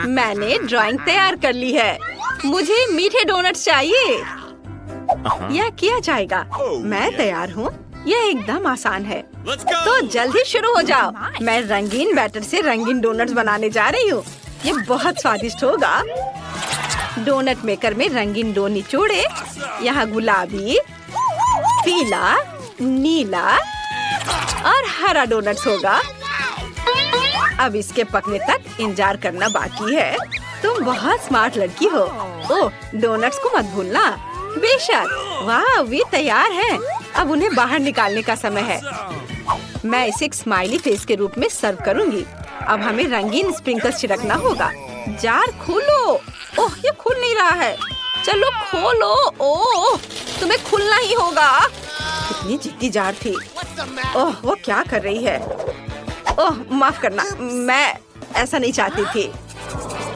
मैंने ड्राइंग तैयार कर ली है। मुझे मीठे डोनट्स चाहिए। यह किया जाएगा। मैं तैयार हूँ। यह एकदम आसान है। तो जल्दी शुरू हो जाओ। मैं रंगीन बैटर से रंगीन डोनट्स बनाने जा रही हूँ। ये बहुत स्वादिष्ट होगा। डोनट मेकर में रंगीन डो निचोड़े। यहाँ गुलाबी, पीला, नीला और हरा डोनट्स होगा। अब इसके पकने तक इंतजार करना बाकी है। तुम बहुत स्मार्ट लड़की हो। ओह, डोनट्स को मत भूलना। बेशक। वाह, वे तैयार हैं। अब उन्हें बाहर निकालने का समय है। मैं इसे एक स्माइली फेस के रूप में सर्व करूंगी। अब हमें रंगीन स्प्रिंकल्स छिड़कना होगा। जार खोलो। ओह, ये खुल नहीं रहा है। चलो खोलो। ओह, तुम्हें खुलना ही होगा। कितनी जिद्दी जार थी। ओह, वो क्या कर रही है? ओह, माफ करना, मैं ऐसा नहीं चाहती थी।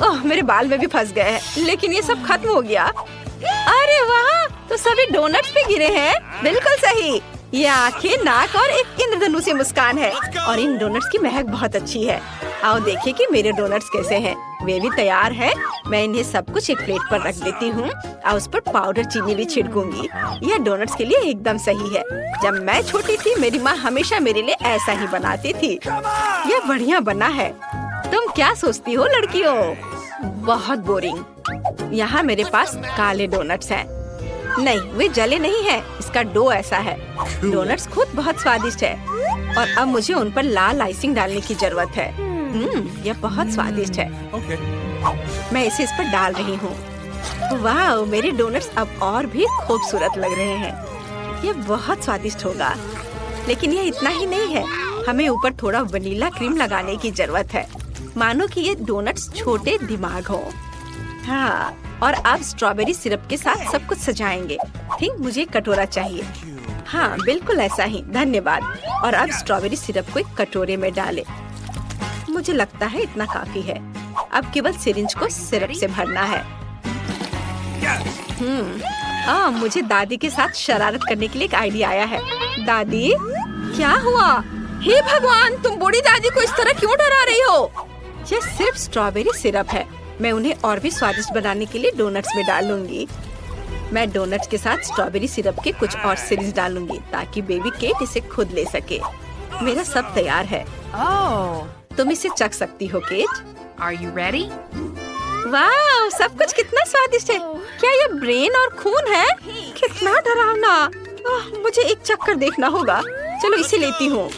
ओह, मेरे बाल में भी फंस गए हैं, लेकिन ये सब खत्म हो गया। अरे वाह, तो सभी डोनट्स पे गिरे हैं। बिल्कुल सही। ये आंखें, नाक और एक इंद्रधनुष से मुस्कान है। और इन डोनट्स की महक बहुत अच्छी है। आओ देखिए कि मेरे डोनट्स कैसे हैं। वे भी तैयार है। मैं इन्हें सब कुछ एक प्लेट पर रख देती हूँ और उस पर पाउडर चीनी भी छिड़कूंगी। यह डोनट्स के लिए एकदम सही है। जब मैं छोटी थी, मेरी माँ हमेशा मेरे लिए ऐसा ही बनाती थी। यह बढ़िया बना है। तुम क्या सोचती हो लड़कियों? बहुत बोरिंग। यहाँ मेरे पास काले डोनट्स हैं। नहीं, वे जले नहीं हैं। इसका डो ऐसा है। डोनट्स खुद बहुत स्वादिष्ट है। और अब मुझे उन पर लाल आइसिंग डालने की जरूरत है। यह बहुत स्वादिष्ट है। मैं इसे इस पर डाल रही हूँ। वाह, मेरे डोनट्स अब और भी खूबसूरत लग रहे हैं। यह बहुत स्वादिष्ट होगा। लेकिन यह इतना ही नहीं है। हमें ऊपर थोड़ा वनीला क्रीम लगाने की जरूरत है। मानो कि ये डोनट्स छोटे दिमाग हो। हाँ, और अब स्ट्रॉबेरी सिरप के साथ सब कुछ सजाएंगे। ठीक, मुझे एक कटोरा चाहिए। हाँ, बिल्कुल ऐसा ही। धन्यवाद। और अब स्ट्रॉबेरी सिरप को एक कटोरे में डालें। मुझे लगता है इतना काफी है। अब केवल सिरिंज को सिरप से भरना है। मुझे दादी के साथ शरारत करने के लिए एक आइडिया आया है। दादी, क्या हुआ? हे भगवान, तुम बूढ़ी दादी को इस तरह क्यों डरा रही हो? यह सिर्फ स्ट्रॉबेरी सिरप है। मैं उन्हें और भी स्वादिष्ट बनाने के लिए डोनट्स में डालूंगी। मैं डोनट्स के साथ स्ट्रॉबेरी सिरप के कुछ और सिरिंज डालूंगी ताकि बेबी केट इसे खुद ले सके। मेरा सब तैयार है। तुम इसे चख सकती हो केट। Are you ready? वाह, सब कुछ कितना स्वादिष्ट है। क्या ये ब्रेन और खून है? कितना डरावना। मुझे एक चक्कर देखना होगा। चलो इसे लेती हूँ।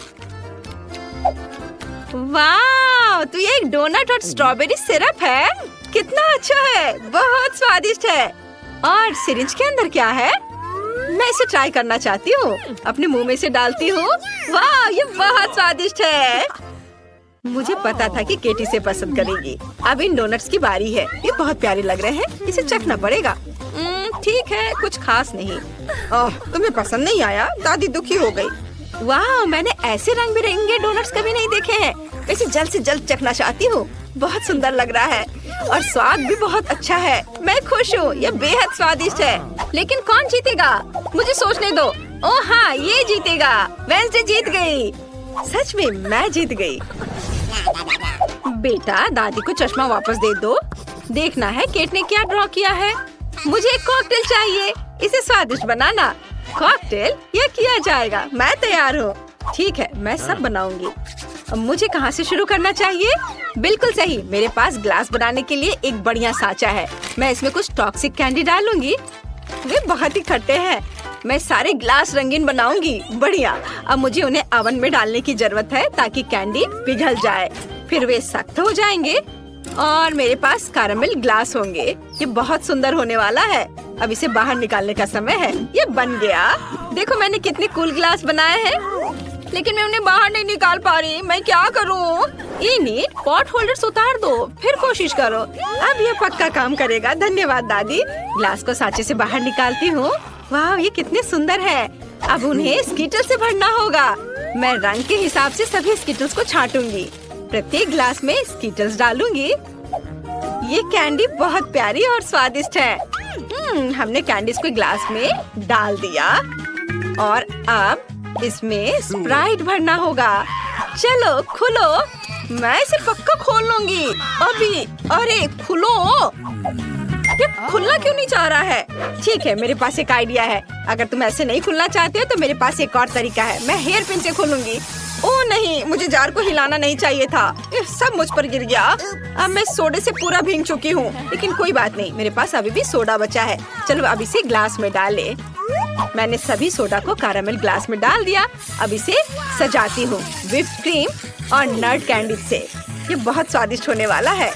वाह, तो ये एक डोनट और स्ट्रॉबेरी सिरप है। कितना अच्छा है, बहुत स्वादिष्ट है। और सिरिंज के अंदर क्या है? मैं इसे ट्राई करना चाहती हूँ। अपने मुंह में से डालती हूँ। वाह, ये बहुत स्वादिष्ट है। मुझे पता था कि केटी से पसंद करेगी। अब इन डोनट्स की बारी है। ये बहुत प्यारे लग रहे हैं। इसे चखना पड़ेगा। ठीक है, कुछ खास नहीं। तुम्हें पसंद नहीं आया? दादी दुखी हो गई। वाह, मैंने ऐसे रंग बिरंगे डोनट्स कभी नहीं देखे हैं। इसे जल्द से जल्द चखना चाहती हूँ। बहुत सुंदर लग रहा है और स्वाद भी बहुत अच्छा है। मैं खुश हूँ। यह बेहद स्वादिष्ट है। लेकिन कौन जीतेगा? मुझे सोचने दो। ओह हाँ, ये जीतेगा। वेंसडे जीत गई। सच में मैं जीत गई। बेटा, दादी को चश्मा वापस दे दो। देखना है केट ने क्या ड्रॉ किया है। मुझे एक कॉकटेल चाहिए। इसे स्वादिष्ट बनाना। कॉकटेल? यह किया जाएगा। मैं तैयार हूँ। ठीक है, मैं सब बनाऊंगी। अब मुझे कहाँ से शुरू करना चाहिए? बिल्कुल सही। मेरे पास ग्लास बनाने के लिए एक बढ़िया साँचा है। मैं इसमें कुछ टॉक्सिक कैंडी डालूंगी। वे बहुत ही खट्टे हैं। मैं सारे ग्लास रंगीन बनाऊंगी। बढ़िया। अब मुझे उन्हें ओवन में डालने की जरूरत है ताकि कैंडी पिघल जाए। फिर वे सख्त हो जाएंगे और मेरे पास कैरामल ग्लास होंगे। ये बहुत सुंदर होने वाला है। अब इसे बाहर निकालने का समय है। ये बन गया। देखो मैंने कितने कूल ग्लास बनाए हैं, लेकिन मैं उन्हें बाहर नहीं निकाल पा रही। मैं क्या करूं? इन्हें पॉट होल्डर्स उतार दो, फिर कोशिश करो। अब ये पक्का काम करेगा। धन्यवाद दादी। ग्लास को सांचे से बाहर निकालती हूँ। वाह, ये कितने सुंदर है। अब उन्हें स्कीटल से भरना होगा। मैं रंग के हिसाब से सभी स्कीटल्स को छांटूंगी। प्रत्येक ग्लास में स्कीटल्स डालूंगी। ये कैंडी बहुत प्यारी और स्वादिष्ट है। हमने कैंडीज को ग्लास में डाल दिया और अब इसमें स्प्राइट भरना होगा। चलो खुलो। मैं इसे पक्का खोल लूंगी अभी। अरे खुलो, ये खुलना क्यों नहीं चाह रहा है? ठीक है, मेरे पास एक आइडिया है। अगर तुम ऐसे नहीं खुलना चाहते हो तो मेरे पास एक और तरीका है। मैं हेयर पिन से खोलूंगी। ओह नहीं, मुझे जार को हिलाना नहीं चाहिए था। ये सब मुझ पर गिर गया। अब मैं सोडे से पूरा भीग चुकी हूँ, लेकिन कोई बात नहीं, मेरे पास अभी भी सोडा बचा है। चलो अब इसे ग्लास में डालें। मैंने सभी सोडा को कैरामेल ग्लास में डाल दिया। अब इसे सजाती हूँ व्हिप्ड क्रीम और नट कैंडी से। ये बहुत स्वादिष्ट होने वाला है।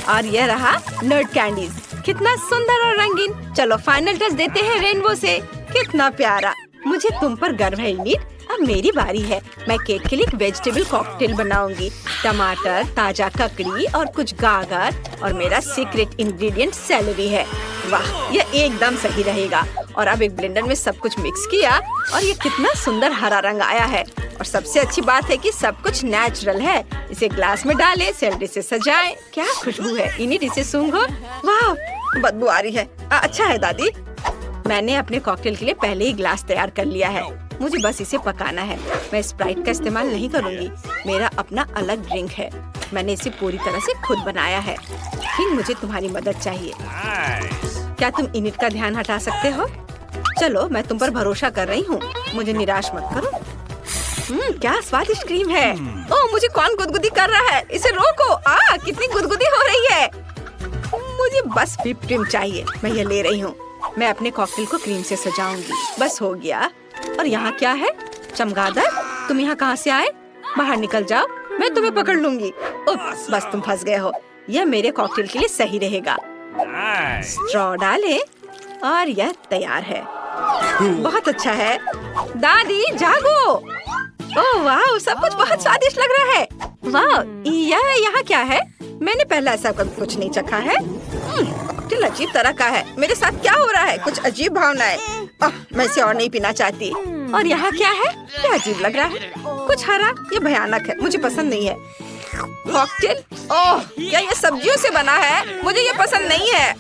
और यह रहा नट कैंडीज, कितना सुंदर और रंगीन। चलो फाइनल टच देते हैं रेनबो से। कितना प्यारा। मुझे तुम पर गर्व है इनिट। अब मेरी बारी है। मैं केक के लिए एक वेजिटेबल कॉकटेल बनाऊंगी। टमाटर, ताजा ककड़ी और कुछ गाजर और मेरा सीक्रेट इंग्रेडिएंट सेलेरी है। वाह, यह एकदम सही रहेगा। और अब एक ब्लेंडर में सब कुछ मिक्स किया और ये कितना सुंदर हरा रंग आया है। और सबसे अच्छी बात है कि सब कुछ नेचुरल है। इसे ग्लास में डालें, सेलेरी से सजाएं। क्या खुशबू है इनिट, इसे सूंघो। वाह, बदबू आ रही है। अच्छा है दादी। मैंने अपने कॉकटेल के लिए पहले ही ग्लास तैयार कर लिया है। मुझे बस इसे पकाना है। मैं स्प्राइट का इस्तेमाल नहीं करूंगी। मेरा अपना अलग ड्रिंक है। मैंने इसे पूरी तरह से खुद बनाया है। फिर मुझे तुम्हारी मदद चाहिए। क्या तुम इनिट का ध्यान हटा सकते हो? चलो, मैं तुम पर भरोसा कर रही हूँ। मुझे निराश मत करो। क्या स्वादिष्ट क्रीम है। ओह, मुझे कौन गुदगुदी कर रहा है? इसे रोको। कितनी गुदगुदी हो रही है। मुझे बस व्हिप्ड क्रीम चाहिए। मैं ये ले रही हूँ। मैं अपने कॉकटेल को क्रीम से सजाऊंगी। बस हो गया। और यहाँ क्या है? चमगादड़, तुम यहाँ कहाँ से आए? बाहर निकल जाओ, मैं तुम्हें पकड़ लूंगी। बस तुम फंस गए हो। यह मेरे कॉकटेल के लिए सही रहेगा। स्ट्रॉ डालें और यह तैयार है। बहुत अच्छा है। दादी जागो। ओह वाह, सब कुछ बहुत स्वादिष्ट लग रहा है। वाह, यह यहाँ क्या है? मैंने पहले ऐसा कभी कुछ नहीं चखा है। कॉकटेल अजीब तरह का है। मेरे साथ क्या हो रहा है? कुछ अजीब भावनाएं। मैं इसे और नहीं पीना चाहती। और यहाँ क्या है? क्या अजीब लग रहा है। कुछ हरा। ये भयानक है, मुझे पसंद नहीं है। कॉकटेल, ओह क्या ये सब्जियों से बना है? मुझे ये पसंद नहीं है।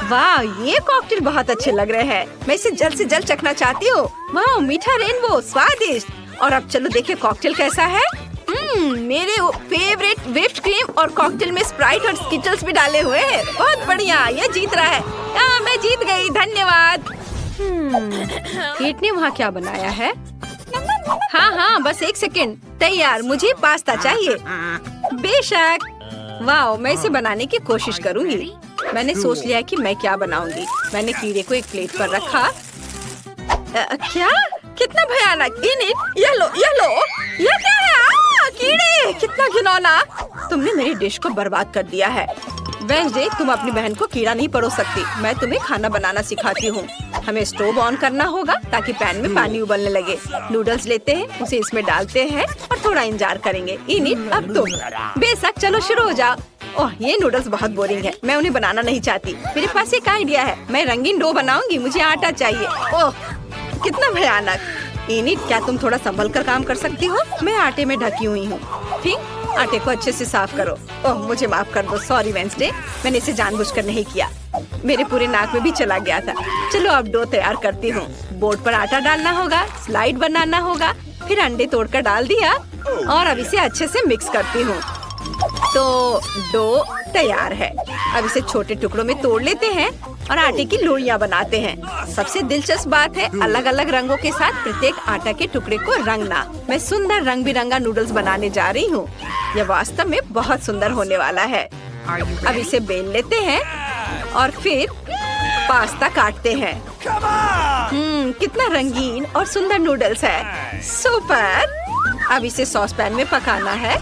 वाह, ये कॉकटेल बहुत अच्छे लग रहे हैं। मैं इसे जल्द से जल्द चखना चाहती हूँ। वाह, मीठा रेनबो, स्वादिष्ट। और अब चलो देखें कॉकटेल कैसा है। मेरे फेवरेट व्हिप्ड क्रीम और कॉकटेल में स्प्राइट और स्किटल्स भी डाले हुए हैं। बहुत बढ़िया, ये जीत रहा है। मैं जीत गई, धन्यवाद। केट ने वहाँ क्या बनाया है? हाँ, बस एक सेकंड। तैयार, मुझे पास्ता चाहिए। बेशक। वाह, मैं इसे बनाने की कोशिश करूँगी। मैंने सोच लिया कि मैं क्या बनाऊंगी। मैंने कीड़े को एक प्लेट पर रखा। क्या? कितना भयानक। इनिट, ये लो। ये क्या है? कीड़े, कितना घिनौना। तुमने मेरी डिश को बर्बाद कर दिया है। वेंसडे, तुम अपनी बहन को कीड़ा नहीं परोस सकती। मैं तुम्हें खाना बनाना सिखाती हूँ। हमें स्टोव ऑन करना होगा ताकि पैन में पानी उबलने लगे। नूडल्स लेते हैं, उसे इसमें डालते हैं और थोड़ा इंतजार करेंगे। इनिट, अब तुम। बेशक, चलो शुरू हो जाओ। ओह, ये नूडल्स बहुत बोरिंग है। मैं उन्हें बनाना नहीं चाहती। मेरे पास एक आइडिया है। मैं रंगीन डो बनाऊंगी। मुझे आटा चाहिए। ओह, कितना भयानक। इनिट, क्या तुम थोड़ा संभल कर काम कर सकती हो? मैं आटे में ढकी हुई हूँ। ठीक, आटे को अच्छे से साफ करो। ओह, मुझे माफ कर दो। सॉरी वेंसडे, मैंने इसे जानबूझकर नहीं किया। मेरे पूरे नाक में भी चला गया था। चलो अब डो तैयार करती हूँ। बोर्ड पर आटा डालना होगा, स्लाइड बनाना होगा, फिर अंडे तोड़कर डाल दिया और अब इसे अच्छे से मिक्स करती हूँ। तो डो तैयार है। अब इसे छोटे टुकड़ों में तोड़ लेते हैं और आटे की लोइयां बनाते हैं। सबसे दिलचस्प बात है अलग अलग रंगों के साथ प्रत्येक आटा के टुकड़े को रंगना। मैं सुंदर रंग बिरंगा नूडल्स बनाने जा रही हूँ। यह वास्तव में बहुत सुंदर होने वाला है। अब इसे बेल लेते हैं और फिर पास्ता काटते हैं। कितना रंगीन और सुंदर नूडल्स है। सुपर। अब इसे सॉस पैन में पकाना है।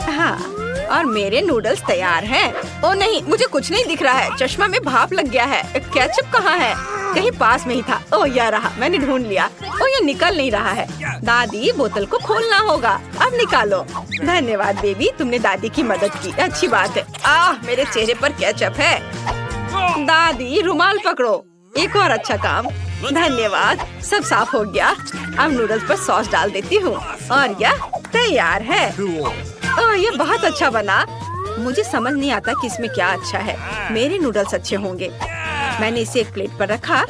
हाँ, और मेरे नूडल्स तैयार हैं। ओ नहीं, मुझे कुछ नहीं दिख रहा है। चश्मा में भाप लग गया है। केचप कहाँ है? कहीं पास में ही था। ओ, यह रहा, मैंने ढूंढ लिया। ओ, ये निकल नहीं रहा है। दादी, बोतल को खोलना होगा। अब निकालो। धन्यवाद बेबी, तुमने दादी की मदद की। अच्छी बात है। मेरे चेहरे पर केचप है। दादी, रुमाल पकड़ो। एक और अच्छा काम। धन्यवाद, सब साफ हो गया। अब नूडल्स पर सॉस डाल देती हूँ और यह तैयार है। ओह, ये बहुत अच्छा बना। मुझे समझ नहीं आता कि इसमें क्या अच्छा है। मेरे नूडल्स अच्छे होंगे। मैंने इसे एक प्लेट पर रखा,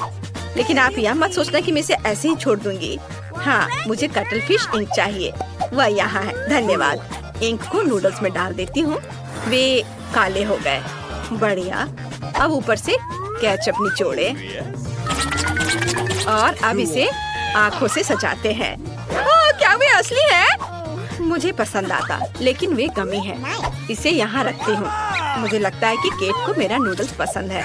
लेकिन आप यह मत सोचना कि मैं इसे ऐसे ही छोड़ दूंगी। हाँ, मुझे कटल फिश इंक चाहिए। वह यहाँ है, धन्यवाद। इंक को नूडल्स में डाल देती हूँ। वे काले हो गए। बढ़िया। अब ऊपर से केचप निचोड़े और अब इसे आँखों से सजाते हैं। क्या वे असली है? मुझे पसंद आता, लेकिन वे गमी है। इसे यहाँ रखती हूँ। मुझे लगता है कि केट को मेरा नूडल्स पसंद है।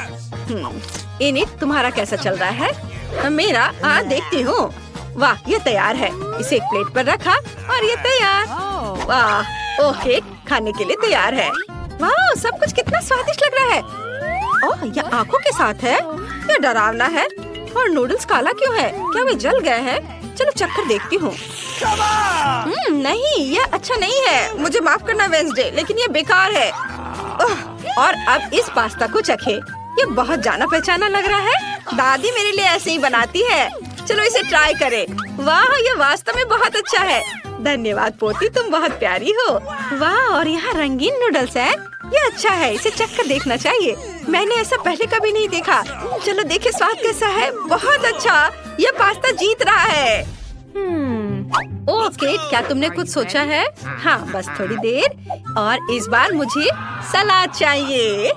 इनिट, तुम्हारा कैसा चल रहा है? मेरा देखती हूँ। वाह, ये तैयार है। इसे एक प्लेट पर रखा और ये तैयार। वाह, ओह, केक खाने के लिए तैयार है। वाह, सब कुछ कितना स्वादिष्ट लग रहा है। ओह, यह आँखों के साथ है। यह डरावना है। और नूडल्स काला क्यों है? क्या वे जल गए हैं? चलो चक्कर देखती हूँ। नहीं, यह अच्छा नहीं है। मुझे माफ करना वेंसडे, लेकिन ये बेकार है। और अब इस पास्ता को चखे। ये बहुत जाना पहचाना लग रहा है। दादी मेरे लिए ऐसे ही बनाती है। चलो इसे ट्राई करें। वाह, ये वास्तव में बहुत अच्छा है। धन्यवाद पोती, तुम बहुत प्यारी हो। वाह, और यहाँ रंगीन नूडल्स है। ये अच्छा है, इसे चखकर देखना चाहिए। मैंने ऐसा पहले कभी नहीं देखा। चलो देखे स्वाद कैसा है। बहुत अच्छा, ये पास्ता जीत रहा है। ओह केट, क्या तुमने कुछ सोचा है? हाँ, बस थोड़ी देर। और इस बार मुझे सलाद चाहिए।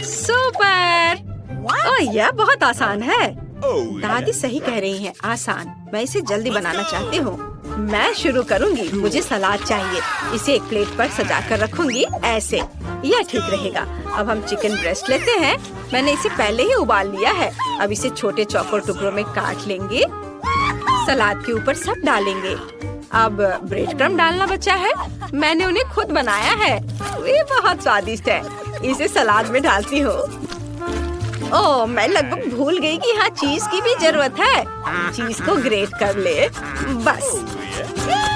सुपर। ओह, यह बहुत आसान है। दादी सही कह रही है, आसान। मैं इसे जल्दी बनाना चाहती हूँ। मैं शुरू करूँगी। मुझे सलाद चाहिए। इसे एक प्लेट पर सजा कर रखूंगी, ऐसे। यह ठीक रहेगा। अब हम चिकन ब्रेस्ट लेते हैं। मैंने इसे पहले ही उबाल लिया है। अब इसे छोटे चौकोर टुकड़ों में काट लेंगे। सलाद के ऊपर सब डालेंगे। अब ब्रेड क्रम्ब डालना बचा है। मैंने उन्हें खुद बनाया है। ये बहुत स्वादिष्ट है। इसे सलाद में डालती हूँ। ओह, मैं लगभग भूल गई कि यहाँ चीज की भी जरूरत है। चीज को ग्रेट कर ले। बस,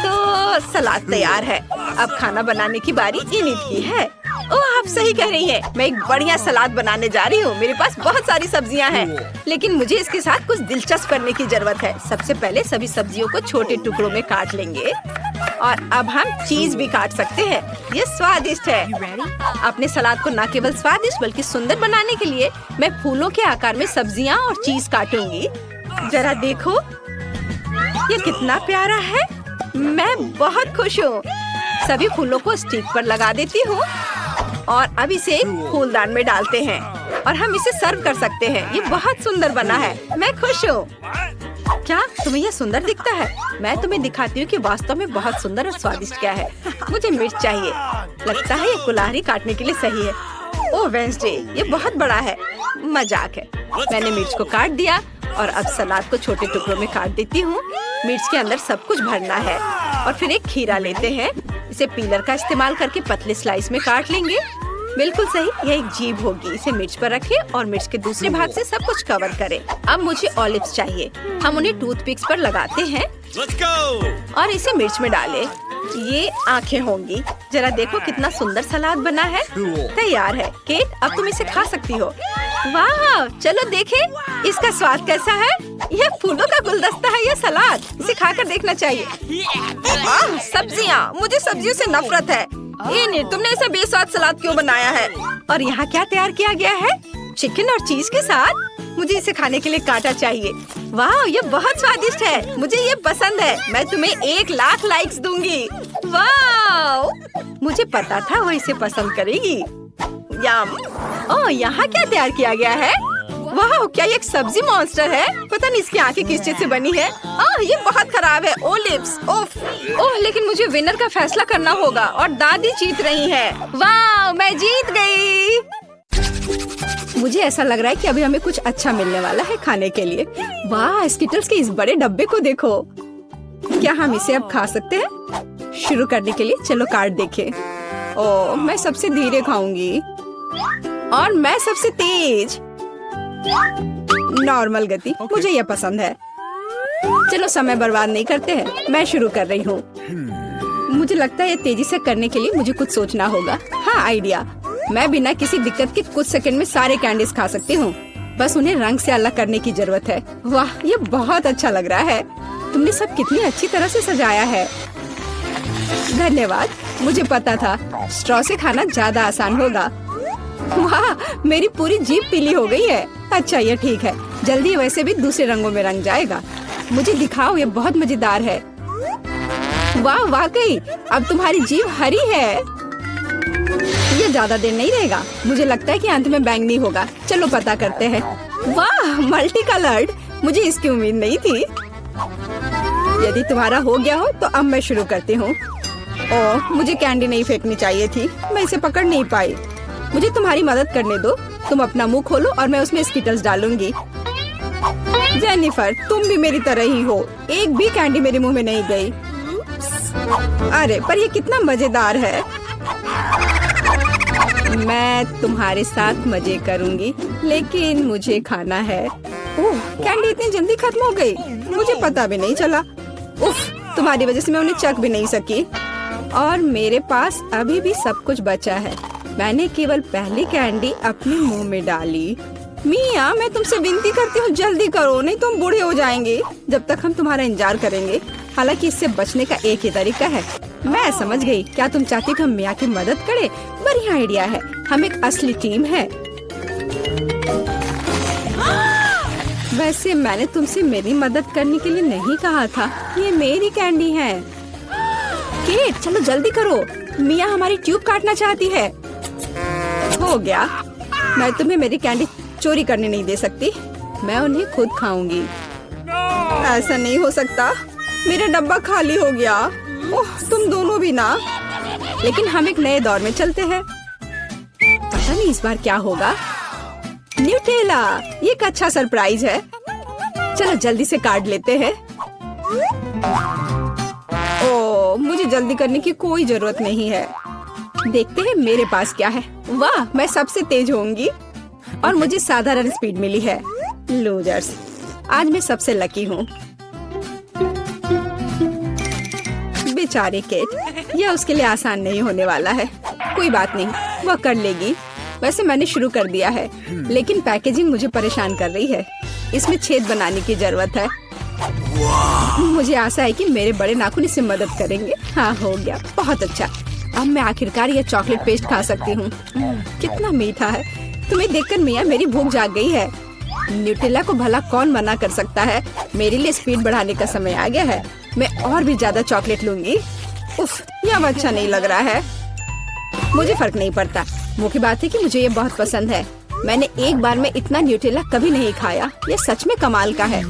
तो सलाद तैयार है। अब खाना बनाने की बारी इनिट की है। ओह, आप सही कह रही हैं। मैं एक बढ़िया सलाद बनाने जा रही हूँ। मेरे पास बहुत सारी सब्जियाँ हैं, लेकिन मुझे इसके साथ कुछ दिलचस्प करने की जरूरत है। सबसे पहले सभी सब्जियों को छोटे टुकड़ों में काट लेंगे। और अब हम चीज भी काट सकते हैं। ये स्वादिष्ट है। अपने सलाद को न केवल स्वादिष्ट बल्कि सुंदर बनाने के लिए मैं फूलों के आकार में सब्जियाँ और चीज काटूंगी। जरा देखो, ये कितना प्यारा है। मैं बहुत खुश हूँ। सभी फूलों को स्टिक पर लगा देती हूँ और अब इसे फूलदान में डालते हैं और हम इसे सर्व कर सकते हैं। ये बहुत सुंदर बना है। मैं खुश हूँ। क्या तुम्हें यह सुंदर दिखता है? मैं तुम्हें दिखाती हूँ कि वास्तव में बहुत सुंदर और स्वादिष्ट क्या है। मुझे मिर्च चाहिए। लगता है ये कुल्हाड़ी काटने के लिए सही है। ओह वेंसडे, ये बहुत बड़ा है। मजाक है। मैंने मिर्च को काट दिया और अब सलाद को छोटे टुकड़ों में काट देती हूँ। मिर्च के अंदर सब कुछ भरना है। और फिर एक खीरा लेते हैं। इसे पीलर का इस्तेमाल करके पतले स्लाइस में काट लेंगे। बिल्कुल सही, यह एक जीभ होगी। इसे मिर्च पर रखें और मिर्च के दूसरे भाग से सब कुछ कवर करें। अब मुझे ऑलिव्स चाहिए। हम उन्हें टूथपिक्स पर लगाते हैं और इसे मिर्च में डालें। ये आंखें होंगी। जरा देखो कितना सुंदर सलाद बना है। तैयार है। केट, अब तुम इसे खा सकती हो। वाह, चलो देखें इसका स्वाद कैसा है। यह फूलों का गुलदस्ता है। यह सलाद, इसे खाकर देखना चाहिए। सब्जियाँ, मुझे सब्जियों से नफरत है। ये तुमने ऐसा बेस्वाद सलाद क्यों बनाया है? और यहाँ क्या तैयार किया गया है? चिकन और चीज के साथ। मुझे इसे खाने के लिए कांटा चाहिए। वाह, ये बहुत स्वादिष्ट है। मुझे ये पसंद है। मैं तुम्हें 1,00,000 लाइक्स दूंगी। वाह, मुझे पता था वो इसे पसंद करेगी। यम। ओह, यहाँ क्या तैयार किया गया है? वाह, क्या ये एक सब्जी मॉन्स्टर है? पता नहीं इसकी आंखें किस चीज से बनी है। ये बहुत खराब है। ओलिव्स, ओह, लेकिन मुझे विनर का फैसला करना होगा और दादी जीत रही है। वाह, मैं जीत गई। मुझे ऐसा लग रहा है कि अभी हमें कुछ अच्छा मिलने वाला है खाने के लिए। वाह, स्किटल्स के इस बड़े डब्बे को देखो। क्या हम इसे अब खा सकते हैं? शुरू करने के लिए चलो कार्ड देखें। ओह, मैं सबसे धीरे खाऊंगी और मैं सबसे तेज। नॉर्मल गति, मुझे यह पसंद है। चलो समय बर्बाद नहीं करते हैं। मैं शुरू कर रही हूँ। मुझे लगता है ये तेजी से करने के लिए मुझे कुछ सोचना होगा। हाँ, आइडिया। मैं बिना किसी दिक्कत के कुछ सेकंड में सारे कैंडीज खा सकती हूँ। बस उन्हें रंग से अलग करने की जरूरत है। वाह, ये बहुत अच्छा लग रहा है। तुमने सब कितनी अच्छी तरह से सजाया है। धन्यवाद। मुझे पता था स्ट्रॉ से खाना ज्यादा आसान होगा। वाह, मेरी पूरी जीभ पीली हो गई है। अच्छा, ये ठीक है। जल्दी वैसे भी दूसरे रंगों में रंग जाएगा। मुझे दिखाओ, ये बहुत मजेदार है। वाह वाकई, अब तुम्हारी जीभ हरी है। ये ज्यादा देर नहीं रहेगा। मुझे लगता है कि अंत में बैंगनी होगा। चलो पता करते हैं। वाह, मल्टी कलर्ड, मुझे इसकी उम्मीद नहीं थी। यदि तुम्हारा हो गया हो तो अब मैं शुरू करती हूँ। ओह, मुझे कैंडी नहीं फेंकनी चाहिए थी। मैं इसे पकड़ नहीं पाई। मुझे तुम्हारी मदद करने दो। तुम अपना मुंह खोलो और मैं उसमें स्किटल्स डालूंगी। जेनिफर, तुम भी मेरी तरह ही हो। एक भी कैंडी मेरे मुंह में नहीं गई। अरे पर ये कितना मजेदार है। मैं तुम्हारे साथ मजे करूंगी, लेकिन मुझे खाना है। ओह, कैंडी इतनी जल्दी खत्म हो गई, मुझे पता भी नहीं चला। उफ, तुम्हारी वजह से मैं उन्हें चख भी नहीं सकी। और मेरे पास अभी भी सब कुछ बचा है। मैंने केवल पहली कैंडी अपने मुंह में डाली। मिया, मैं तुमसे विनती करती हूँ, जल्दी करो, नहीं तुम बूढ़े हो जाएंगे जब तक हम तुम्हारा इंतजार करेंगे। हालांकि इससे बचने का एक ही तरीका है। मैं समझ गई। क्या तुम चाहती कि हम मिया की मदद करें? बढ़िया आइडिया है। हम एक असली टीम है। वैसे मैंने तुमसे मेरी मदद करने के लिए नहीं कहा था। ये मेरी कैंडी है। केट, चलो जल्दी करो, मिया हमारी ट्यूब काटना चाहती है। हो गया। मैं तुम्हें मेरी कैंडी चोरी करने नहीं दे सकती। मैं उन्हें खुद खाऊंगी। ऐसा नहीं हो सकता, मेरा डब्बा खाली हो गया। ओह, तुम दोनों भी ना। लेकिन हम एक नए दौर में चलते हैं। पता नहीं इस बार क्या होगा। न्यूटेला, ये एक अच्छा सरप्राइज है। चलो जल्दी से काट लेते हैं। ओह, मुझे जल्दी करने की कोई जरूरत नहीं है। देखते हैं मेरे पास क्या है। वाह, मैं सबसे तेज होंगी और मुझे साधारण स्पीड मिली है। लूजर्स, आज मैं सबसे लकी हूँ। बेचारी केट, यह उसके लिए आसान नहीं होने वाला है। कोई बात नहीं, वह कर लेगी। वैसे मैंने शुरू कर दिया है, लेकिन पैकेजिंग मुझे परेशान कर रही है। इसमें छेद बनाने की जरूरत है। मुझे आशा है कि मेरे बड़े नाखून इससे मदद करेंगे। हाँ, हो गया, बहुत अच्छा। अब मैं आखिरकार यह चॉकलेट पेस्ट खा सकती हूँ। कितना मीठा है। तुम्हें देखकर मिया मेरी भूख जाग गई है। न्यूटेला को भला कौन मना कर सकता है। मेरे लिए स्पीड बढ़ाने का समय आ गया है। मैं और भी ज्यादा चॉकलेट लूंगी। उफ, यह अब अच्छा नहीं लग रहा है। मुझे फर्क नहीं पड़ता। मुख्य बात है कि मुझे ये बहुत पसंद है। मैंने एक बार में इतना न्यूटेला कभी नहीं खाया। ये सच में कमाल का है।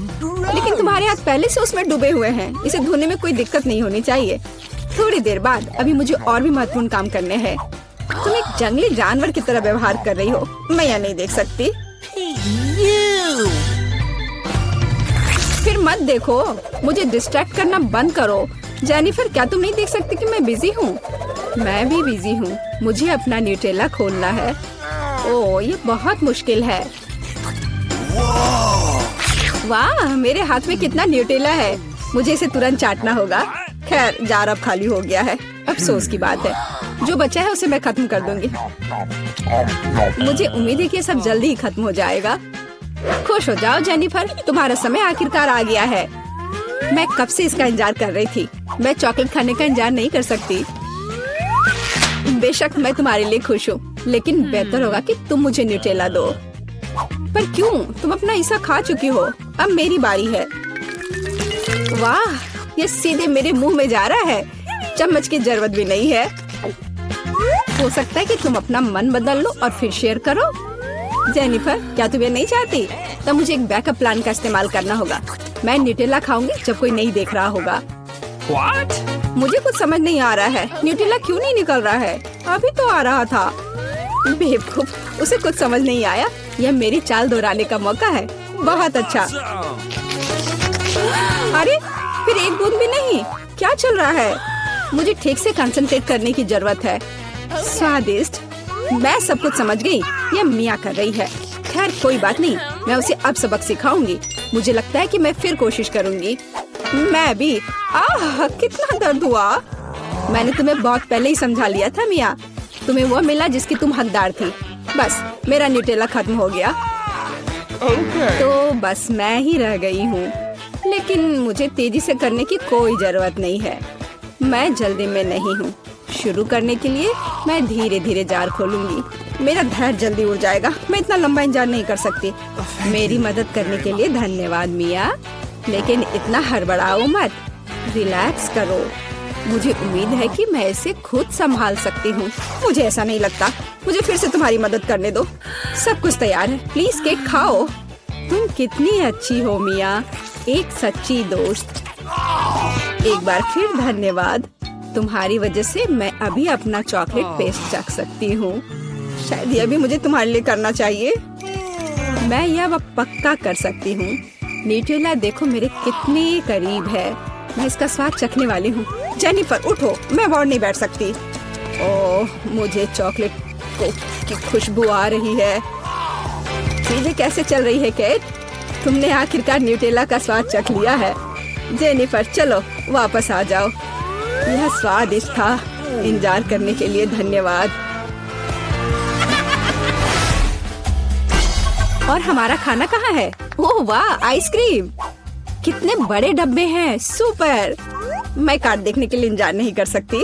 लेकिन तुम्हारे हाथ पहले से उसमें डूबे हुए हैं। इसे धोने में कोई दिक्कत नहीं होनी चाहिए। थोड़ी देर बाद। अभी मुझे और भी महत्वपूर्ण काम करने हैं। तुम एक जंगली जानवर की तरह व्यवहार कर रही हो। मैं यह नहीं देख सकती। फिर मत देखो। मुझे डिस्ट्रैक्ट करना बंद करो। जेनिफर, क्या तुम नहीं देख सकती कि मैं बिजी हूँ? मैं भी बिजी हूँ। मुझे अपना न्यूटेला खोलना है। ओह, ये बहुत मुश्किल है। वाह, मेरे हाथ में कितना न्यूटेला है। मुझे इसे तुरंत चाटना होगा। खैर, जार अब खाली हो गया है। अफसोस की बात है। जो बचा है उसे मैं खत्म कर दूंगी। मुझे उम्मीद है कि ये सब जल्दी ही खत्म हो जाएगा। खुश हो जाओ जेनिफर, तुम्हारा समय आखिरकार आ गया है। मैं कब से इसका इंतजार कर रही थी। मैं चॉकलेट खाने का इंतजार नहीं कर सकती। बेशक मैं तुम्हारे लिए खुश हूँ, लेकिन बेहतर होगा कि तुम मुझे न्यूटेला दो। पर क्यों? तुम अपना हिस्सा खा चुकी हो। अब मेरी बारी है। वाह, ये सीधे मेरे मुंह में जा रहा है। चम्मच की जरूरत भी नहीं है। हो सकता है कि तुम अपना मन बदल लो और फिर शेयर करो। जेनिफर, क्या तुम ये नहीं चाहती? तब मुझे एक बैकअप प्लान का इस्तेमाल करना होगा। मैं न्यूटेला खाऊंगी जब कोई नहीं देख रहा होगा। What? मुझे कुछ समझ नहीं आ रहा है। न्यूटेला क्यों नहीं निकल रहा है? अभी तो आ रहा था। बेवकूफ, उसे कुछ समझ नहीं आया। यह मेरी चाल दोहराने का मौका है। बहुत अच्छा। अरे, फिर एक बूंद भी नहीं। क्या चल रहा है? मुझे ठीक से कंसंट्रेट करने की जरूरत है। स्वादिष्ट। मैं सब कुछ समझ गई। यह मिया कर रही है। खैर, कोई बात नहीं। मैं उसे अब सबक सिखाऊंगी। मुझे लगता है कि मैं फिर कोशिश करूंगी। मैं भी। आह, कितना दर्द हुआ। मैंने तुम्हें बहुत पहले ही समझा लिया था मिया। तुम्हें वो मिला जिसकी तुम हकदार थी। बस, मेरा न्यूटेला खत्म हो गया। तो बस मैं ही रह गई हूँ। लेकिन मुझे तेजी से करने की कोई जरूरत नहीं है। मैं जल्दी में नहीं हूँ। शुरू करने के लिए मैं धीरे धीरे जार खोलूंगी। मेरा धैर्य जल्दी उड़ जाएगा। मैं इतना लंबा इंतजार नहीं कर सकती। मेरी मदद करने के लिए धन्यवाद मिया, लेकिन इतना हड़बड़ाओ मत। रिलैक्स करो। मुझे उम्मीद है कि मैं इसे खुद संभाल सकती हूँ। मुझे ऐसा नहीं लगता। मुझे फिर से तुम्हारी मदद करने दो। सब कुछ तैयार है, प्लीज केक खाओ। तुम कितनी अच्छी हो मिया, एक सच्ची दोस्त। एक बार फिर धन्यवाद। तुम्हारी वजह से मैं अभी अपना चॉकलेट पेस्ट चख सकती हूँ। शायद यह भी मुझे तुम्हारे लिए करना चाहिए। मैं यह पक्का कर सकती हूँ। न्यूटेला देखो मेरे कितने करीब है। मैं इसका स्वाद चखने वाली हूँ। जेनिफर उठो, मैं और नहीं बैठ सकती। ओह, मुझे चॉकलेट की खुशबू आ रही है। चीजें कैसे चल रही है केट? तुमने आखिरकार न्यूटेला का स्वाद चख लिया है। जेनिफर चलो वापस आ जाओ। यह स्वादिष्ट था। इंतजार करने के लिए धन्यवाद। और हमारा खाना कहाँ है? ओह वाह, आइसक्रीम। कितने बड़े डब्बे हैं, सुपर। मैं कार्ड देखने के लिए इंतजार नहीं कर सकती।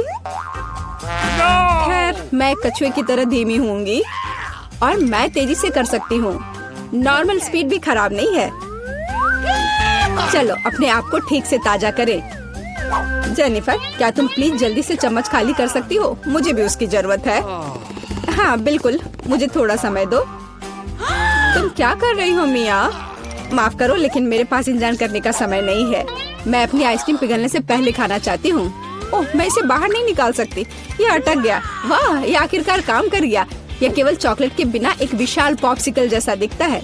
खैर, मैं कछुए की तरह धीमी होंगी और मैं तेजी से कर सकती हूँ। नॉर्मल स्पीड भी खराब नहीं है। चलो अपने आप को ठीक से ताजा करें। जेनिफर, क्या तुम प्लीज जल्दी से चम्मच खाली कर सकती हो? मुझे भी उसकी जरूरत है। हाँ बिल्कुल, मुझे थोड़ा समय दो। तुम क्या कर रही हो मिया? माफ करो, लेकिन मेरे पास इंतजार करने का समय नहीं है। मैं अपनी आइसक्रीम पिघलने से पहले खाना चाहती हूँ। ओह, मैं इसे बाहर नहीं निकाल सकती। ये अटक गया। वाह, ये आखिरकार काम कर गया। यह केवल चॉकलेट के बिना एक विशाल पॉप्सिकल जैसा दिखता है।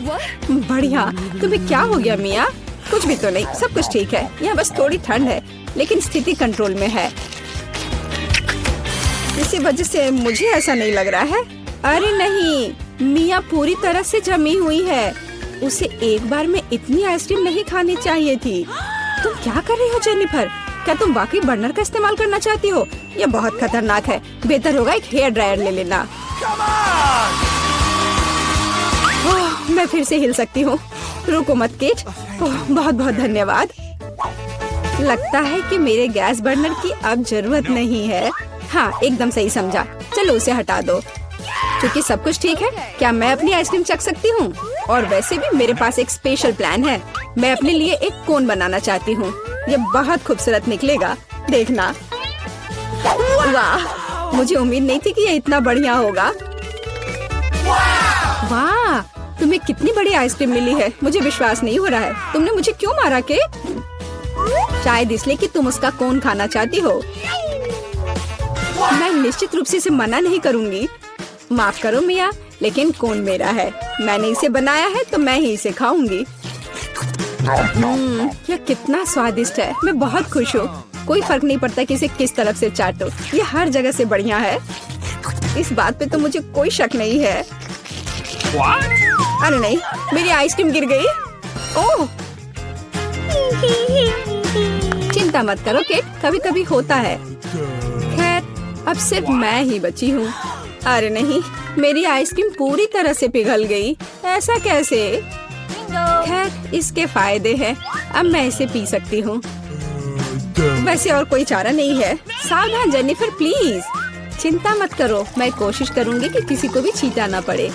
बढ़िया। तुम्हें क्या हो गया मिया? कुछ भी तो नहीं, सब कुछ ठीक है। यहाँ बस थोड़ी ठंड है, लेकिन स्थिति कंट्रोल में है। इसी वजह से मुझे ऐसा नहीं लग रहा है। अरे नहीं, मिया पूरी तरह से जमी हुई है। उसे एक बार में इतनी आइसक्रीम नहीं खानी चाहिए थी। तुम क्या कर रही हो जेनिफर? क्या तुम वाकई बर्नर का इस्तेमाल करना चाहती हो? यह बहुत खतरनाक है। बेहतर होगा एक हेयर ड्रायर ले लेना। मैं फिर से हिल सकती हूँ। रुको मत केट। बहुत बहुत धन्यवाद। लगता है कि मेरे गैस बर्नर की अब जरूरत नहीं है। हाँ, एकदम सही समझा। चलो उसे हटा दो। क्योंकि सब कुछ ठीक है, क्या मैं अपनी आइसक्रीम चख सकती हूँ? और वैसे भी मेरे पास एक स्पेशल प्लान है। मैं अपने लिए एक कोन बनाना चाहती हूँ। ये बहुत खूबसूरत निकलेगा, देखना। वाह, मुझे उम्मीद नहीं थी कि ये इतना बढ़िया होगा। वाह, तुम्हें कितनी बड़ी आइसक्रीम मिली है। मुझे विश्वास नहीं हो रहा है। तुमने मुझे क्यों मारा के? शायद इसलिए कि तुम उसका कोन खाना चाहती हो। मैं निश्चित रूप से इसे मना नहीं करूंगी। माफ करो मिया, लेकिन कोन मेरा है। मैंने इसे बनाया है तो मैं ही इसे खाऊंगी। यह कितना स्वादिष्ट है। मैं बहुत खुश हूँ। कोई फर्क नहीं पड़ता कि इसे किस तरफ से चाटो। ये हर जगह से बढ़िया है। इस बात पे तो मुझे कोई शक नहीं है। अरे नहीं, मेरी आइसक्रीम गिर गई। ओह, चिंता मत करो केट, कभी कभी होता है। खैर, अब सिर्फ मैं ही बची हूँ। अरे नहीं, मेरी आइसक्रीम पूरी तरह से पिघल गई। ऐसा कैसे? खैर, इसके फायदे हैं। अब मैं इसे पी सकती हूँ। वैसे और कोई चारा नहीं है। सावधान जेनिफर, प्लीज। चिंता मत करो, मैं कोशिश करूँगी कि किसी को भी छींटा ना पड़े।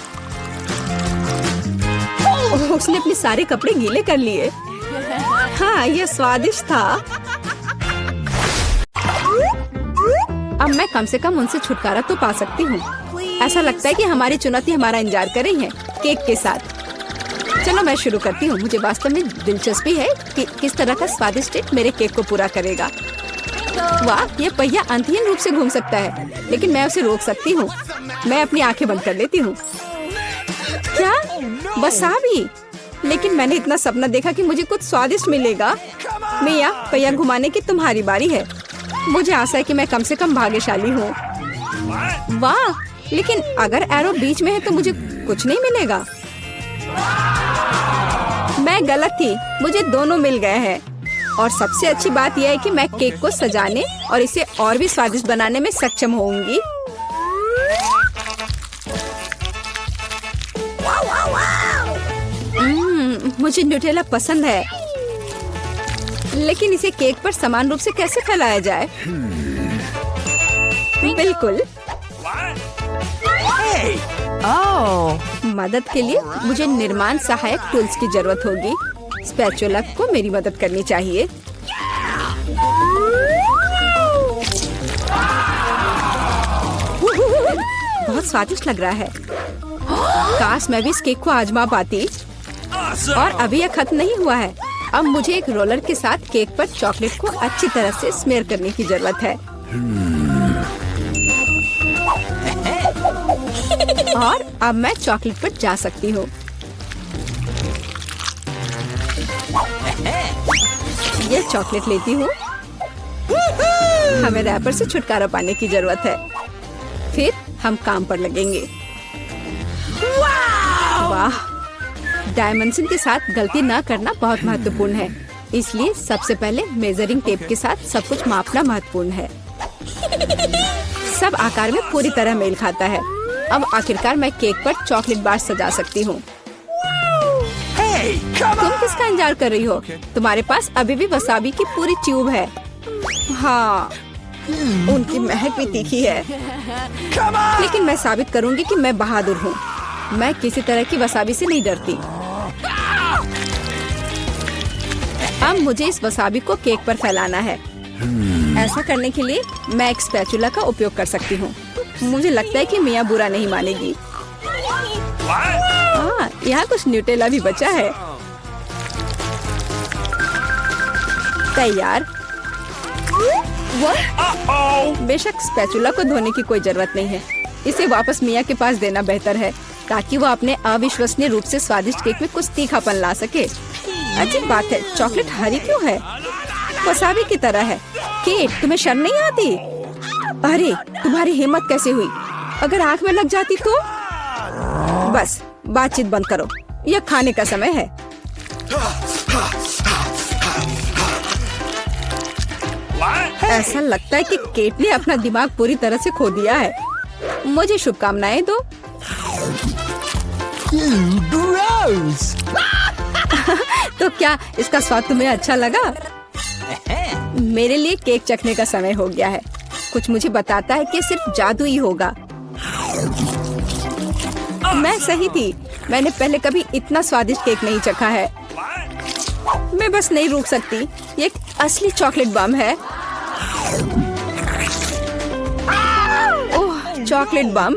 उसने अपने सारे कपड़े गीले कर लिए। हाँ, यह स्वादिष्ट था। अब मैं कम से कम उनसे छुटकारा तो पा सकती हूँ। ऐसा लगता है कि हमारी चुनौती हमारा इंतजार कर रही है, केक के साथ। चलो मैं शुरू करती हूँ। मुझे वास्तव में दिलचस्पी है कि किस तरह का स्वादिष्ट केक मेरे केक को पूरा करेगा। वाह, ये पहिया अंतहीन रूप से घूम सकता है, लेकिन मैं उसे रोक सकती हूँ। मैं अपनी आंखें बंद कर लेती हूँ। क्या? वसाबी? लेकिन मैंने इतना सपना देखा कि मुझे कुछ स्वादिष्ट मिलेगा। मिया, पहिया घुमाने की तुम्हारी बारी है। मुझे आशा है कि मैं कम से कम भाग्यशाली हूँ। वाह, लेकिन अगर एरो बीच में है तो मुझे कुछ नहीं मिलेगा। मैं गलत थी, मुझे दोनों मिल गए हैं। और सबसे अच्छी बात यह है कि मैं केक को सजाने और इसे और भी स्वादिष्ट बनाने में सक्षम होंगी। मुझे न्यूटेला पसंद है, लेकिन इसे केक पर समान रूप से कैसे फैलाया जाए? बिल्कुल। मदद के लिए मुझे निर्माण सहायक टूल्स की जरूरत होगी। स्पैचुला को मेरी मदद करनी चाहिए। बहुत स्वादिष्ट लग रहा है। काश मैं भी इस केक को आजमा पाती। और अभी यह खत्म नहीं हुआ है। अब मुझे एक रोलर के साथ केक पर चॉकलेट को अच्छी तरह से स्मेयर करने की जरूरत है। और अब मैं चॉकलेट पर जा सकती हूँ। यह चॉकलेट लेती हूँ। हमें रैपर से छुटकारा पाने की जरूरत है। फिर हम काम पर लगेंगे। वाह! डायमेंशन के साथ गलती न करना बहुत महत्वपूर्ण है। इसलिए सबसे पहले मेजरिंग टेप के साथ सब कुछ मापना महत्वपूर्ण है। सब आकार में पूरी तरह मेल खाता है। अब आखिरकार मैं केक पर चॉकलेट बार सजा सकती हूँ। तुम किसका इंतजार कर रही हो? तुम्हारे पास अभी भी वसाबी की पूरी ट्यूब है। हाँ, उनकी महक भी तीखी है। लेकिन मैं साबित करूंगी कि मैं बहादुर हूँ। मैं किसी तरह की वसाबी से नहीं डरती। अब मुझे इस वसाबी को केक पर फैलाना है। ऐसा करने के लिए मैं एक स्पैचुला का उपयोग कर सकती हूँ। मुझे लगता है कि मियाँ बुरा नहीं मानेगी। यहाँ कुछ न्यूटेला भी बचा है। तैयार। बेशक स्पैचुला को धोने की कोई जरूरत नहीं है। इसे वापस मियाँ के पास देना बेहतर है, ताकि वो अपने अविश्वसनीय रूप से स्वादिष्ट केक में कुछ तीखापन ला सके। अजीब बात है, चॉकलेट हरी क्यों है? वसाबी की तरह है। केट, तुम्हें शर्म नहीं आती? अरे, तुम्हारी हिम्मत कैसे हुई? अगर आँख में लग जाती तो? बस बातचीत बंद करो, यह खाने का समय है। ऐसा लगता है कि केट ने अपना दिमाग पूरी तरह से खो दिया है। मुझे शुभकामनाएं दो। तो क्या इसका स्वाद तुम्हें अच्छा लगा? मेरे लिए केक चखने का समय हो गया है। कुछ मुझे बताता है कि सिर्फ जादू ही होगा। मैं सही थी। मैंने पहले कभी इतना स्वादिष्ट केक नहीं चखा है। मैं बस नहीं रुक सकती। ये एक असली चॉकलेट बम है। ओह, चॉकलेट बम।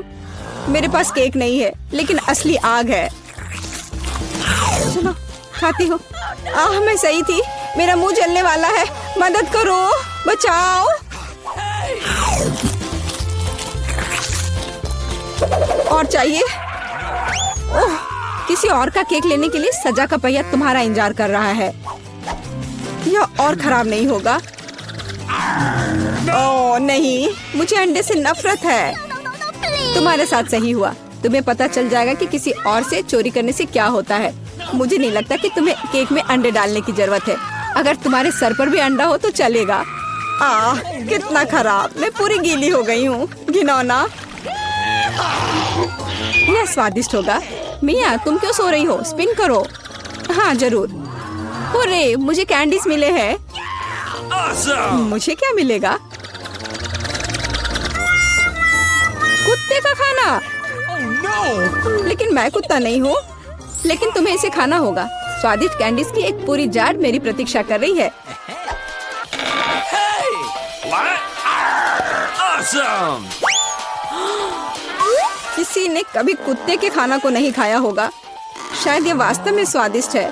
मेरे पास केक नहीं है, लेकिन असली आग है। चलो खाती हूँ। मैं सही थी। मेरा मुंह जलने वाला है। मदद करो, बचाओ। और चाहिए? ओह, किसी और का केक लेने के लिए सजा का पहिया तुम्हारा इंतजार कर रहा है। यह और खराब नहीं होगा। ओह नहीं, मुझे अंडे से नफरत है। तुम्हारे साथ सही हुआ। तुम्हें पता चल जाएगा कि किसी और से चोरी करने से क्या होता है। मुझे नहीं लगता कि तुम्हें केक में अंडे डालने की जरूरत है। अगर तुम्हारे सर पर भी अंडा हो तो चलेगा। कितना खराब। मैं पूरी गीली हो गई हूँ। घिनौना। यह स्वादिष्ट होगा। मियाँ, तुम क्यों सो रही हो? स्पिन करो। हाँ जरूर। अरे, मुझे कैंडीज मिले हैं। मुझे क्या मिलेगा? कुत्ते का खाना। लेकिन मैं कुत्ता नहीं हूँ। लेकिन तुम्हें इसे खाना होगा। स्वादिष्ट कैंडीज की एक पूरी जार मेरी प्रतीक्षा कर रही है। किसी ने कभी कुत्ते के खाना को नहीं खाया होगा। शायद ये वास्तव में स्वादिष्ट है,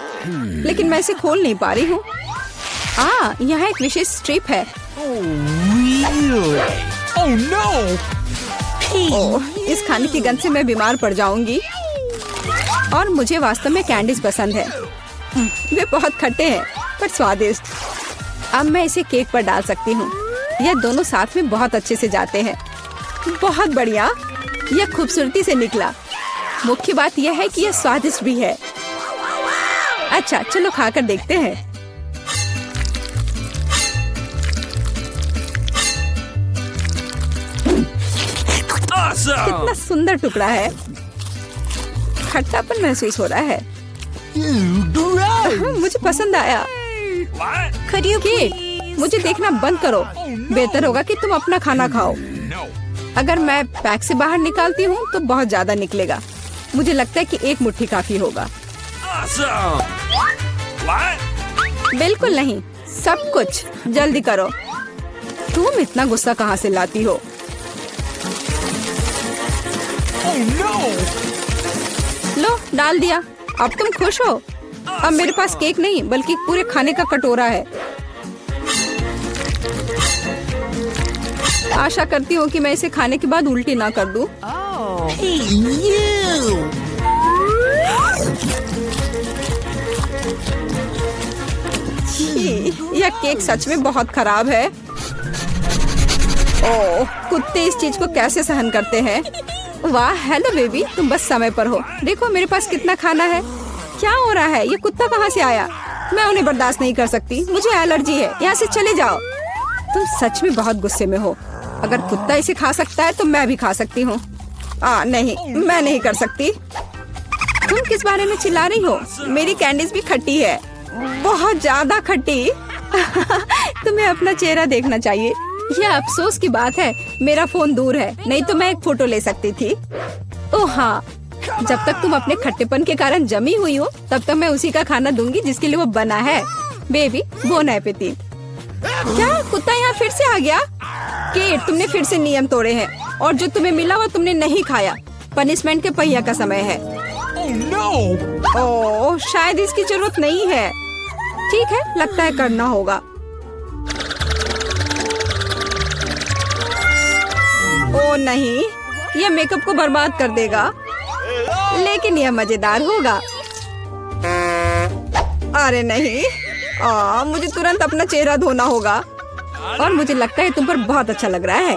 लेकिन मैं इसे खोल नहीं पा रही हूँ। यहाँ एक विशेष स्ट्रिप है। इस खाने की गंध से मैं बीमार पड़ जाऊंगी। और मुझे वास्तव में कैंडीज पसंद है। वे बहुत खट्टे हैं पर स्वादिष्ट। अब मैं इसे केक पर डाल सकती हूँ। यह दोनों साथ में बहुत अच्छे से जाते हैं। बहुत बढ़िया। यह खूबसूरती से निकला। मुख्य बात यह है कि यह स्वादिष्ट भी है। अच्छा, चलो खाकर देखते हैं। कितना सुंदर टुकड़ा है। खट्टापन महसूस हो रहा है। मुझे पसंद आया। केट, मुझे देखना बंद करो। बेहतर होगा कि तुम अपना खाना खाओ। अगर मैं पैक से बाहर निकालती हूँ तो बहुत ज्यादा निकलेगा। मुझे लगता है कि एक मुट्ठी काफी होगा। बिल्कुल नहीं, सब कुछ। जल्दी करो। तुम इतना गुस्सा कहाँ से लाती हो? लो, डाल दिया। अब तुम खुश हो? अब मेरे पास केक नहीं बल्कि पूरे खाने का कटोरा है। आशा करती हूँ कि मैं इसे खाने के बाद उल्टी ना कर दूं। यह केक सच में बहुत खराब है। ओह, कुत्ते इस चीज को कैसे सहन करते हैं? वाह, हेलो बेबी, तुम बस समय पर हो। देखो मेरे पास कितना खाना है। क्या हो रहा है? ये कुत्ता कहाँ से आया? मैं उन्हें बर्दाश्त नहीं कर सकती, मुझे एलर्जी है। यहाँ से चले जाओ। तुम सच में बहुत गुस्से में हो। अगर कुत्ता इसे खा सकता है तो मैं भी खा सकती हूँ। नहीं, मैं नहीं कर सकती। तुम किस बारे में चिल्ला रही हो? मेरी कैंडीज भी खट्टी है, बहुत ज्यादा खट्टी। तुम्हें अपना चेहरा देखना चाहिए। यह अफसोस की बात है, मेरा फोन दूर है, नहीं तो मैं एक फोटो ले सकती थी। ओह हाँ, जब तक तुम अपने खट्टेपन के कारण जमी हुई हो तब तक मैं उसी का खाना दूंगी जिसके लिए वो बना है। Baby, bone appétit. क्या कुत्ता यहाँ फिर से आ गया? केट, तुमने फिर से नियम तोड़े हैं और जो तुम्हें मिला वो तुमने नहीं खाया। पनिशमेंट के पहिया का समय है। ओह, शायद इसकी जरूरत नहीं है। ठीक है, लगता है करना होगा। ओह नहीं, यह मेकअप को बर्बाद कर देगा, लेकिन यह मजेदार होगा। अरे नहीं, मुझे तुरंत अपना चेहरा धोना होगा। और मुझे लगता है तुम पर बहुत अच्छा लग रहा है।